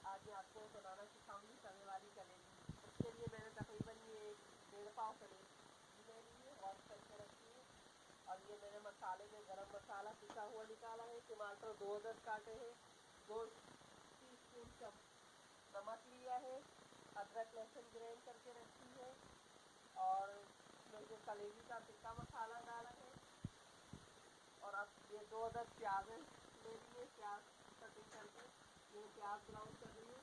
आज मैं आपको बनाना सिखाऊंगी तवे वाली कलेजी। उसके लिए मैंने तकरीबन ये 1.5 पाव कलेजी ले ली है, वॉश करके रखी है। और ये मैंने मसाले में गरम मसाला पिसा हुआ निकाला है, टमाटर 2 अदद काटे हैं, 2 टीस्पून नमक लिया है, अदरक लहसुन ग्राइंड करके रखी है, और जो कलेजी का टिक्का मसाला डाला है। और अब ये 2 अदद प्याज ले लिए, प्याज कटिंग करके ये प्याज ब्राउन कर रही है।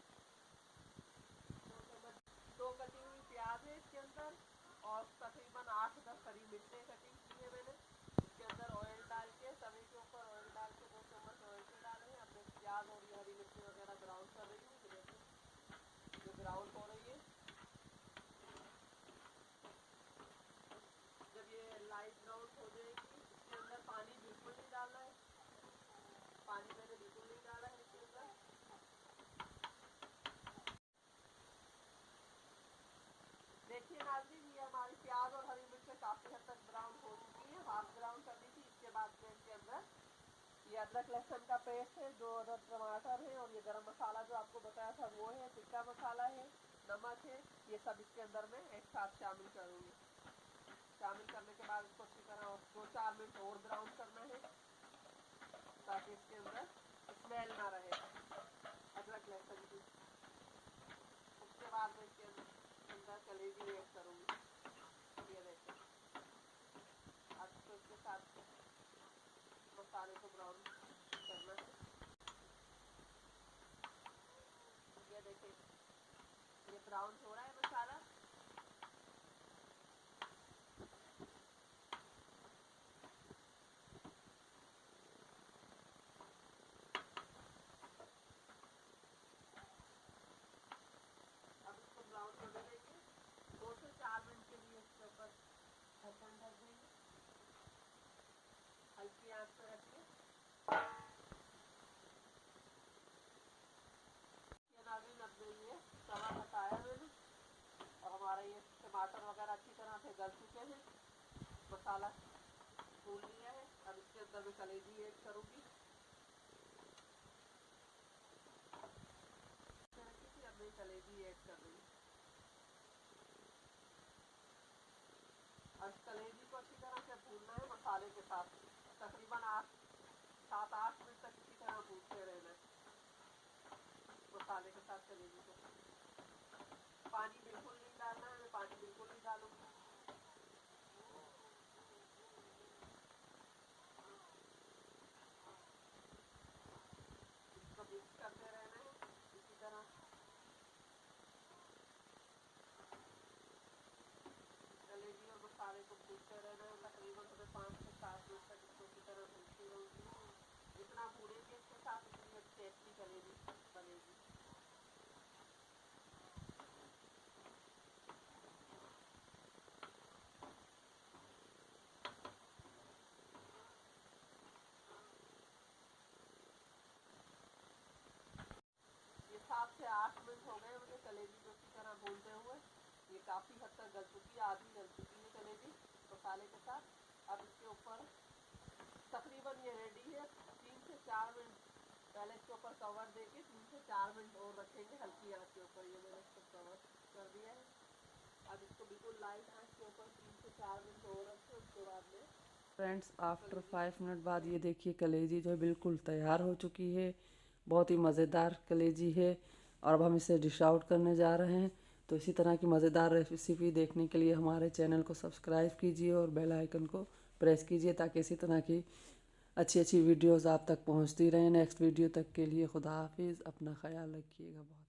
2 कटी हुई प्याज है इसके अंदर, और तकरीबन 8-10 हरी मिर्चें कटिंग की है मैंने। इसके अंदर ऑयल डाल के, तवे के ऊपर ऑयल डाल के 2 चम्मच ऑयल के डाले हैं। अब मैं प्याज और ये हरी मिर्ची वगैरह ब्राउन कर रही हूँ। ये ब्राउन हो रही है। जब ये लाइट ब्राउन हो जाएगी, इसके अंदर पानी बिल्कुल नहीं डालना है, पानी मैंने बिल्कुल नहीं डाला है इसके अंदर। देखिए नाज़रीन, ये हमारी प्याज और हरी मिर्च काफ़ी हद तक ब्राउन हो चुकी है, हाफ ब्राउन करनी थी। इसके बाद मैं इसके अंदर ये अदरक लहसुन का पेस्ट है, 2 अदद टमाटर है, और ये गरम मसाला जो आपको बताया था वो है, टिक्का मसाला है, नमक है, ये सब इसके अंदर मैं एक साथ शामिल करूँगी। शामिल करने के बाद इसको अच्छी तरह 2-4 मिनट और ब्राउन करना है, ताकि इसके अंदर स्मेल ना रहे अदरक लहसुन की। उसके बाद मैं इसके अंदर कलेजी ऐड करूँगी। ये देखें, अब इसको इसके साथ मसाले को ब्राउन करना है। ये देखें, ये ब्राउन हो रहा है मसाला। अब इसको ब्राउन होने देंगे, 2 से 4 मिनट के लिए इसके ऊपर ढक्कन ढक देंगे, हल्की आंच पर रखिए। ये नाज़रीन, अब ये तवा हटाया मैंने, और हमारा ये टमाटर वगैरह अच्छी तरह से गल चुके हैं, मसाला भून लिया है। अब इसके अंदर मैं कलेजी ऐड करूँगी। अब मैं कलेजी ऐड कर रही हूँ, और इस कलेजी को अच्छी तरह से भूनना है मसाले के साथ, तकरीबन 7-8 मिनट तक इसी तरह भूनते रहना है मसाले के साथ कलेजी को। पानी बिल्कुल नहीं डालना है, मैं पानी बिल्कुल नहीं डालूंगी। इसको मिक्स करते रहना है इसी तरह। कलेजी और मसाले को भूनते रहना है, तकरीबन हमें 5 से 7 मिनट तक इसको इसी तरह भूनती रहूँगी। जितना भूनेंगे इसके साथ उतनी टेस्टी कलेजी बनेगी। ये 7 से 8 मिनट हो गए मुझे कलेजी को इसी तरह भूनते हुए। ये काफ़ी हद तक गल चुकी है, आधी गल चुकी है कलेजी मसाले के साथ। अब इसके ऊपर तकरीबन ये रेडी है। 3 से 4 मिनट पहले इसके ऊपर कवर देके 3 से 4 मिनट और रखेंगे हल्की आंच के ऊपर। ये मैंने इसको कवर कर दिया है। अब इसको बिल्कुल लाइट आंच के ऊपर 3 से 4 मिनट और रखें। उसके बाद में फ्रेंड्स, आफ्टर 5 मिनट बाद ये देखिए कलेजी जो है बिल्कुल तैयार हो चुकी है। बहुत ही मज़ेदार कलेजी है, और अब हम इसे डिश आउट करने जा रहे हैं। तो इसी तरह की मज़ेदार रेसिपी देखने के लिए हमारे चैनल को सब्सक्राइब कीजिए और बेल आइकन को प्रेस कीजिए, ताकि इसी तरह की अच्छी अच्छी वीडियोज़ आप तक पहुँचती रहें। नेक्स्ट वीडियो तक के लिए खुदा हाफिज़, अपना ख्याल रखिएगा। बहुत